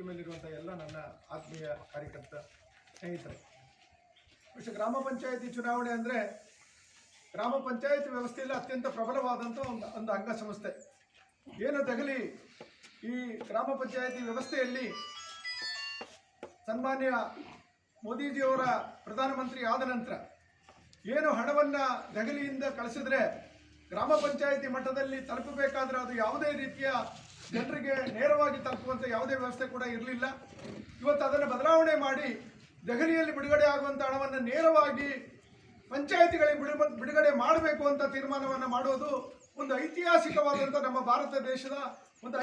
ಮೇಲಿರುವಂಥ ಎಲ್ಲ ನನ್ನ ಆತ್ಮೀಯ ಕಾರ್ಯಕರ್ತ ಸ್ನೇಹಿತರೆ, ವಿಶೇಷ ಗ್ರಾಮ ಪಂಚಾಯಿತಿ ಚುನಾವಣೆ ಅಂದರೆ ಗ್ರಾಮ ಪಂಚಾಯಿತಿ ವ್ಯವಸ್ಥೆಯಲ್ಲಿ ಅತ್ಯಂತ ಪ್ರಬಲವಾದಂಥ ಒಂದು ಅಂಗಸಂಸ್ಥೆ. ಏನು ತಗಲಿ ಈ ಗ್ರಾಮ ಪಂಚಾಯಿತಿ ವ್ಯವಸ್ಥೆಯಲ್ಲಿ ಸನ್ಮಾನ್ಯ ಮೋದಿಜಿಯವರ ಪ್ರಧಾನಮಂತ್ರಿ ಆದ ನಂತರ ಏನು ಹಣವನ್ನು ದೆಹಲಿಯಿಂದ ಕಳಿಸಿದ್ರೆ ಗ್ರಾಮ ಪಂಚಾಯಿತಿ ಮಟ್ಟದಲ್ಲಿ ತಲುಪಬೇಕಾದ್ರೆ ಅದು ಯಾವುದೇ ರೀತಿಯ ಜನರಿಗೆ ನೇರವಾಗಿ ತಲುಪುವಂಥ ಯಾವುದೇ ವ್ಯವಸ್ಥೆ ಕೂಡ ಇರಲಿಲ್ಲ. ಇವತ್ತು ಅದನ್ನು ಬದಲಾವಣೆ ಮಾಡಿ ದೆಹಲಿಯಲ್ಲಿ ಬಿಡುಗಡೆ ಆಗುವಂಥ ಹಣವನ್ನು ನೇರವಾಗಿ ಪಂಚಾಯಿತಿಗಳಿಗೆ ಬಿಡುಗಡೆ ಮಾಡಬೇಕು ಅಂತ ತೀರ್ಮಾನವನ್ನು ಮಾಡೋದು ಒಂದು ಐತಿಹಾಸಿಕವಾದಂಥ ನಮ್ಮ ಭಾರತ ದೇಶದ ಒಂದು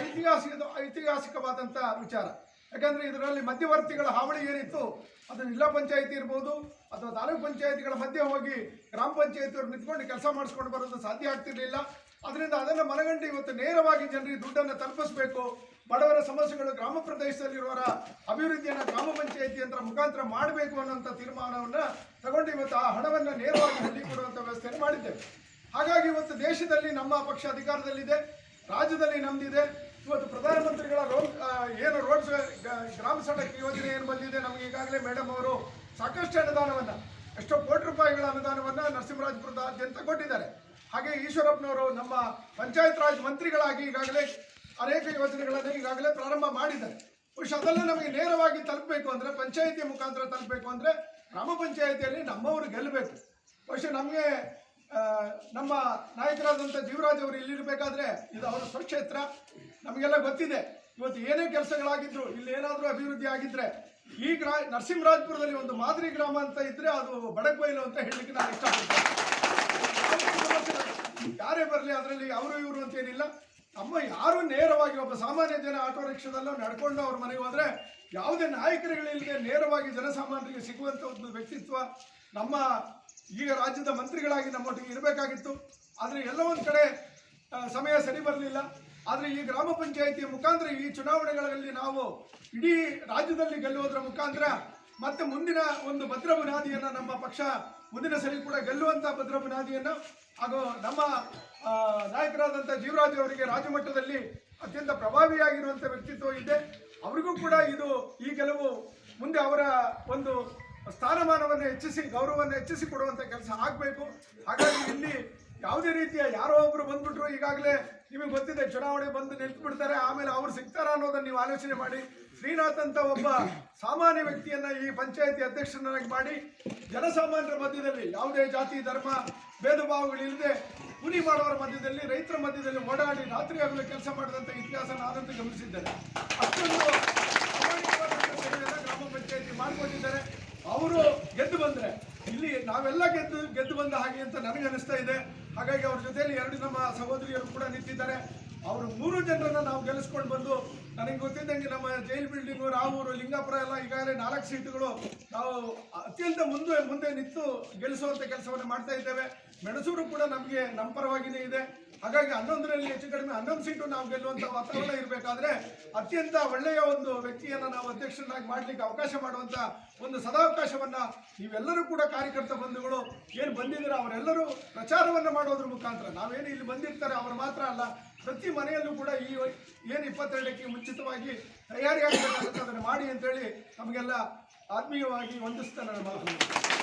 ಐತಿಹಾಸಿಕವಾದಂಥ ವಿಚಾರ. ಯಾಕಂದರೆ ಇದರಲ್ಲಿ ಮಧ್ಯವರ್ತಿಗಳ ಹಾವಳಿ ಏನಿತ್ತು ಅದು ಜಿಲ್ಲಾ ಪಂಚಾಯಿತಿ ಇರ್ಬೋದು ಅಥವಾ ತಾಲೂಕು ಪಂಚಾಯಿತಿಗಳ ಮಧ್ಯೆ ಹೋಗಿ ಗ್ರಾಮ ಪಂಚಾಯಿತಿಯವರು ನಿಂತ್ಕೊಂಡು ಕೆಲಸ ಮಾಡಿಸ್ಕೊಂಡು ಬರೋದು ಸಾಧ್ಯ ಆಗ್ತಿರಲಿಲ್ಲ. ಅದರಿಂದ ಅದನ್ನು ಮನಗಂಡು ಇವತ್ತು ನೇರವಾಗಿ ಜನರಿಗೆ ದುಡ್ಡನ್ನು ತಲುಪಿಸಬೇಕು, ಬಡವರ ಸಮಸ್ಯೆಗಳು ಗ್ರಾಮ ಪ್ರದೇಶದಲ್ಲಿರುವವರ ಅಭಿವೃದ್ಧಿಯನ್ನು ಗ್ರಾಮ ಪಂಚಾಯಿತಿ ಯಂತ್ರ ಮುಖಾಂತರ ಮಾಡಬೇಕು ಅನ್ನೋಂಥ ತೀರ್ಮಾನವನ್ನು ತಗೊಂಡು ಇವತ್ತು ಆ ಹಣವನ್ನು ನೇರವಾಗಿ ಹಳ್ಳಿ ಕೊಡುವಂಥ ವ್ಯವಸ್ಥೆಯನ್ನು ಮಾಡಿದ್ದೇವೆ. ಹಾಗಾಗಿ ಇವತ್ತು ದೇಶದಲ್ಲಿ ನಮ್ಮ ಪಕ್ಷ ಅಧಿಕಾರದಲ್ಲಿದೆ, ರಾಜ್ಯದಲ್ಲಿ ನಮ್ಮದಿದೆ. ಇವತ್ತು ಪ್ರಧಾನಮಂತ್ರಿಗಳ ರೋಡ್ ಗ್ರಾಮ ಸಡಕ್ ಯೋಜನೆ ಏನು ಬಂದಿದೆ, ನಮಗೆ ಈಗಾಗಲೇ ಮೇಡಮ್ ಅವರು ಸಾಕಷ್ಟು ಅನುದಾನವನ್ನು, ಎಷ್ಟೋ ಕೋಟಿ ರೂಪಾಯಿಗಳ ಅನುದಾನವನ್ನು ನರಸಿಂಹರಾಜಪುರದಾದ್ಯಂತ ಕೊಟ್ಟಿದ್ದಾರೆ. ಹಾಗೆ ಈಶ್ವರಪ್ಪನವರು ನಮ್ಮ ಪಂಚಾಯತ್ ರಾಜ್ ಮಂತ್ರಿಗಳಾಗಿ ಈಗಾಗಲೇ ಅನೇಕ ಯೋಜನೆಗಳನ್ನು ಈಗಾಗಲೇ ಪ್ರಾರಂಭ ಮಾಡಿದ್ದಾರೆ. ಬಹುಶಃ ಅದೆಲ್ಲ ನಮಗೆ ನೇರವಾಗಿ ತಲುಪಬೇಕು ಅಂದರೆ, ಪಂಚಾಯಿತಿಯ ಮುಖಾಂತರ ತಲುಪಬೇಕು ಅಂದರೆ ಗ್ರಾಮ ಪಂಚಾಯಿತಿಯಲ್ಲಿ ನಮ್ಮವರು ಗೆಲ್ಲಬೇಕು. ಬಹುಶಃ ನಮಗೆ ನಮ್ಮ ನಾಯಕರಾದಂಥ ಜೀವರಾಜ್ ಅವರು ಇಲ್ಲಿರಬೇಕಾದ್ರೆ ಇದು ಅವರ ಸ್ವಕ್ಷೇತ್ರ, ನಮಗೆಲ್ಲ ಗೊತ್ತಿದೆ. ಇವತ್ತು ಏನೇ ಕೆಲಸಗಳಾಗಿದ್ರು, ಇಲ್ಲಿ ಏನಾದರೂ ಅಭಿವೃದ್ಧಿ ಆಗಿದ್ರೆ ಈ ನರಸಿಂಹರಾಜಪುರದಲ್ಲಿ ಒಂದು ಮಾದರಿ ಗ್ರಾಮ ಅಂತ ಇದ್ರೆ ಅದು ಬಡಕ್ಬೈಲು ಅಂತ ಹೇಳಲಿಕ್ಕೆ ನಾನು ಇಷ್ಟಪಡ್ತೇನೆ. ಯಾರೇ ಬರಲಿ ಅದರಲ್ಲಿ ಅವರು ಇವರು ಅಂತೇನಿಲ್ಲ. ನಮ್ಮ ಯಾರು ನೇರವಾಗಿ ಒಬ್ಬ ಸಾಮಾನ್ಯ ಜನ ಆಟೋ ರಿಕ್ಷಾದಲ್ಲೂ ನಡ್ಕೊಂಡು ಅವ್ರ ಮನೆಗೆ ಹೋದರೆ ಯಾವುದೇ ನಾಯಕರುಗಳಿಲ್ಲದೆ ನೇರವಾಗಿ ಜನಸಾಮಾನ್ಯರಿಗೆ ಸಿಗುವಂಥ ಒಂದು ವ್ಯಕ್ತಿತ್ವ ನಮ್ಮ ಈಗ ರಾಜ್ಯದ ಮಂತ್ರಿಗಳಾಗಿ ನಮ್ಮೊಟ್ಟಿಗೆ ಇರಬೇಕಾಗಿತ್ತು. ಆದರೆ ಎಲ್ಲ ಒಂದು ಕಡೆ ಸಮಯ ಸರಿ ಬರಲಿಲ್ಲ. ಆದರೆ ಈ ಗ್ರಾಮ ಪಂಚಾಯಿತಿಯ ಮುಖಾಂತರ ಈ ಚುನಾವಣೆಗಳಲ್ಲಿ ನಾವು ಇಡೀ ರಾಜ್ಯದಲ್ಲಿ ಗೆಲ್ಲುವುದರ ಮುಖಾಂತರ ಮತ್ತೆ ಮುಂದಿನ ಒಂದು ಭದ್ರ ಬುನಾದಿಯನ್ನು ನಮ್ಮ ಪಕ್ಷ ಮುಂದಿನ ಸರಿ ಕೂಡ ಗೆಲ್ಲುವಂಥ ಭದ್ರ ಬುನಾದಿಯನ್ನು ಹಾಗೂ ನಮ್ಮ ನಾಯಕರಾದಂಥ ಜೀವರಾಜ್ ಅವರಿಗೆ ರಾಜ್ಯ ಮಟ್ಟದಲ್ಲಿ ಅತ್ಯಂತ ಪ್ರಭಾವಿಯಾಗಿರುವಂಥ ವ್ಯಕ್ತಿತ್ವ ಇದೆ. ಅವರಿಗೂ ಕೂಡ ಇದು ಈ ಗೆಲುವು ಮುಂದೆ ಅವರ ಒಂದು ಸ್ಥಾನಮಾನವನ್ನು ಹೆಚ್ಚಿಸಿ ಗೌರವವನ್ನು ಹೆಚ್ಚಿಸಿ ಕೊಡುವಂಥ ಕೆಲಸ ಆಗಬೇಕು. ಹಾಗಾಗಿ ಇಲ್ಲಿ ಯಾವುದೇ ರೀತಿಯ ಯಾರೋ ಒಬ್ಬರು ಬಂದ್ಬಿಟ್ರು, ಈಗಾಗಲೇ ನಿಮಗೆ ಗೊತ್ತಿದೆ ಚುನಾವಣೆ ಬಂದು ನಿಲ್ತ್ಬಿಡ್ತಾರೆ, ಆಮೇಲೆ ಅವ್ರು ಸಿಗ್ತಾರ ಅನ್ನೋದನ್ನು ನೀವು ಆಲೋಚನೆ ಮಾಡಿ ಶ್ರೀನಾಥ್ ಅಂತ ಒಬ್ಬ ಸಾಮಾನ್ಯ ವ್ಯಕ್ತಿಯನ್ನು ಈ ಪಂಚಾಯಿತಿ ಅಧ್ಯಕ್ಷರನ್ನಾಗಿ ಮಾಡಿ ಜನಸಾಮಾನ್ಯರ ಮಧ್ಯದಲ್ಲಿ ಯಾವುದೇ ಜಾತಿ ಧರ್ಮ ಭೇದ ಭಾವಗಳಿಲ್ಲದೆ ಕೂಲಿ ಮಾಡುವವರ ಮಧ್ಯದಲ್ಲಿ ರೈತರ ಮಧ್ಯದಲ್ಲಿ ಓಡಾಡಿ ರಾತ್ರಿ ಆಗಲು ಕೆಲಸ ಮಾಡಿದಂಥ ಇತಿಹಾಸ ನಾನಂತೂ ಗಮನಿಸಿದ್ದೇನೆ. ಅಷ್ಟೊಂದು ಗ್ರಾಮ ಪಂಚಾಯಿತಿ ಮಾಡಿಕೊಂಡಿದ್ದಾರೆ. ಅವರು ಗೆದ್ದು ಬಂದರೆ ಇಲ್ಲಿ ನಾವೆಲ್ಲ ಗೆದ್ದು ಬಂದ ಹಾಗೆ ಅಂತ ನನಗೆ ಅನಿಸ್ತಾ ಇದೆ. ಹಾಗಾಗಿ ಅವ್ರ ಜೊತೆಯಲ್ಲಿ 2 ನಮ್ಮ ಸಹೋದರಿಯರು ಕೂಡ ನಿಂತಿದ್ದಾರೆ. ಅವರು 3 ಜನರನ್ನು ನಾವು ಗೆಲ್ಲಿಸ್ಕೊಂಡು ಬಂದು, ನನಗೆ ಗೊತ್ತಿದ್ದಂಗೆ ನಮ್ಮ ಜೈಲ್ ಬಿಲ್ಡಿಂಗು, ರಾವೂರು, ಲಿಂಗಾಪುರ ಎಲ್ಲ ಈಗಾಗಲೇ 4 ಸೀಟುಗಳು ನಾವು ಅತ್ಯಂತ ಮುಂದೆ ನಿಂತು ಗೆಲ್ಲಿಸುವಂಥ ಕೆಲಸವನ್ನು ಮಾಡ್ತಾ ಇದ್ದೇವೆ. ಮೆಣಸೂರು ಕೂಡ ನಮಗೆ ನಮ್ಮ ಪರವಾಗಿಯೇ ಇದೆ. ಹಾಗಾಗಿ 11ರಲ್ಲಿ ಹೆಚ್ಚು ಕಡಿಮೆ 11 ಸೀಟು ನಾವು ಗೆಲ್ಲುವಂಥ ವಾತಾವರಣ ಇರಬೇಕಾದ್ರೆ ಅತ್ಯಂತ ಒಳ್ಳೆಯ ಒಂದು ವ್ಯಕ್ತಿಯನ್ನು ನಾವು ಅಧ್ಯಕ್ಷರನ್ನಾಗಿ ಮಾಡಲಿಕ್ಕೆ ಅವಕಾಶ ಮಾಡುವಂಥ ಒಂದು ಸದಾವಕಾಶವನ್ನು ನೀವೆಲ್ಲರೂ ಕೂಡ ಕಾರ್ಯಕರ್ತ ಬಂಧುಗಳು ಏನು ಬಂದಿದ್ದೀರಾ ಅವರೆಲ್ಲರೂ ಪ್ರಚಾರವನ್ನು ಮಾಡೋದ್ರ ಮುಖಾಂತರ, ನಾವೇನು ಇಲ್ಲಿ ಬಂದಿರ್ತಾರೆ ಅವರು ಮಾತ್ರ ಅಲ್ಲ, ಪ್ರತಿ ಮನೆಯಲ್ಲೂ ಕೂಡ ಈ ಏನು 22ಕ್ಕೆ ಮುಂಚಿತವಾಗಿ ತಯಾರಿ ಆಗಬೇಕಾಗುತ್ತೆ ಅದನ್ನು ಮಾಡಿ ಅಂತೇಳಿ ನಮಗೆಲ್ಲ ಆತ್ಮೀಯವಾಗಿ ವಂದಿಸ್ತಾ ನನ್ನ ಮಾತು.